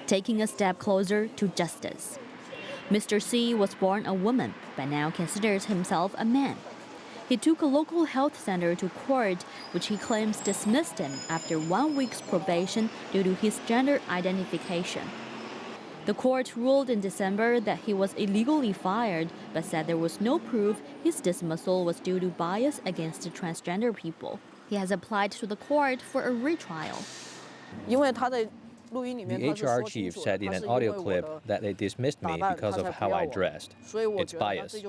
taking a step closer to justice. Mr. C was born a woman, but now considers himself a man. He took a local health center to court, which he claims dismissed him after 1 week's probation due to his gender identification. The court ruled in December that he was illegally fired, but said there was no proof his dismissal was due to bias against the transgender people. He has applied to the court for a retrial. The HR chief said in an audio clip that they dismissed me because of how I dressed. It's bias.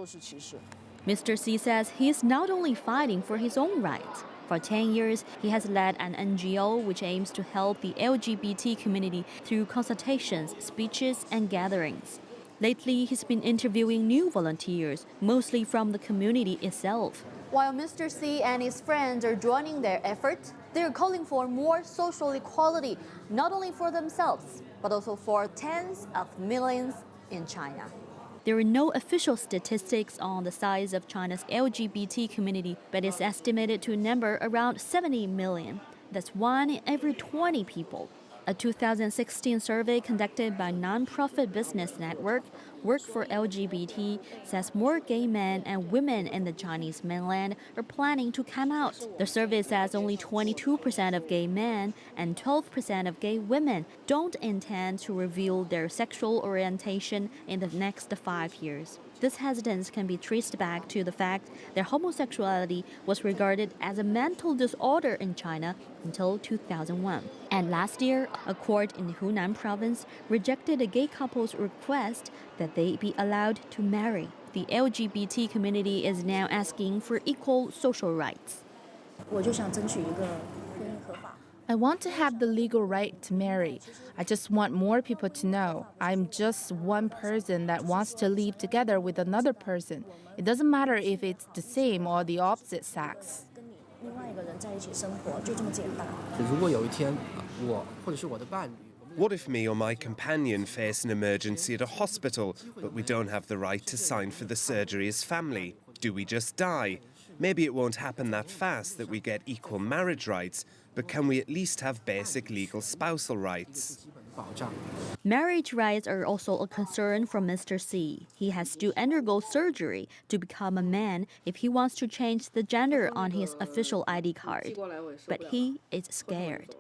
Mr. C says he is not only fighting for his own rights. For 10 years, he has led an NGO which aims to help the LGBT community through consultations, speeches, and gatherings. Lately, he's been interviewing new volunteers, mostly from the community itself. While Mr. C and his friends are joining their efforts, they're calling for more social equality, not only for themselves, but also for tens of millions in China. There are no official statistics on the size of China's LGBT community, but it's estimated to number around 70 million. That's 1 in every 20 people. A 2016 survey conducted by nonprofit business network Work for LGBT says more gay men and women in the Chinese mainland are planning to come out. The survey says only 22% of gay men and 12% of gay women don't intend to reveal their sexual orientation in the next 5 years. This hesitance can be traced back to the fact that homosexuality was regarded as a mental disorder in China until 2001. And last year, a court in Hunan Province rejected a gay couple's request that they be allowed to marry. The LGBT community is now asking for equal social rights. I want to have the legal right to marry. I just want more people to know I'm just one person that wants to live together with another person. It doesn't matter if it's the same or the opposite sex. What if me or my companion face an emergency at a hospital, but we don't have the right to sign for the surgery as family? Do we just die? Maybe it won't happen that fast that we get equal marriage rights, but can we at least have basic legal spousal rights? Marriage rights are also a concern for Mr. C. He has to undergo surgery to become a man if he wants to change the gender on his official ID card. But he is scared.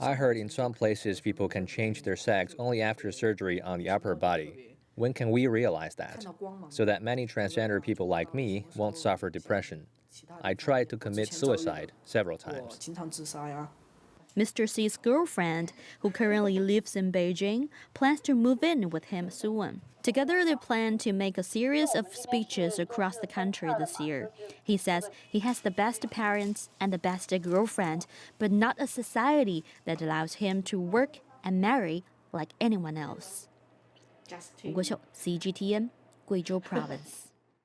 I heard in some places people can change their sex only after surgery on the upper body. When can we realize that? So that many transgender people like me won't suffer depression. I tried to commit suicide several times. Mr. C's girlfriend, who currently lives in Beijing, plans to move in with him soon. Together, they plan to make a series of speeches across the country this year. He says he has the best parents and the best girlfriend, but not a society that allows him to work and marry like anyone else. Guoxiu, CGTN, Guizhou Province.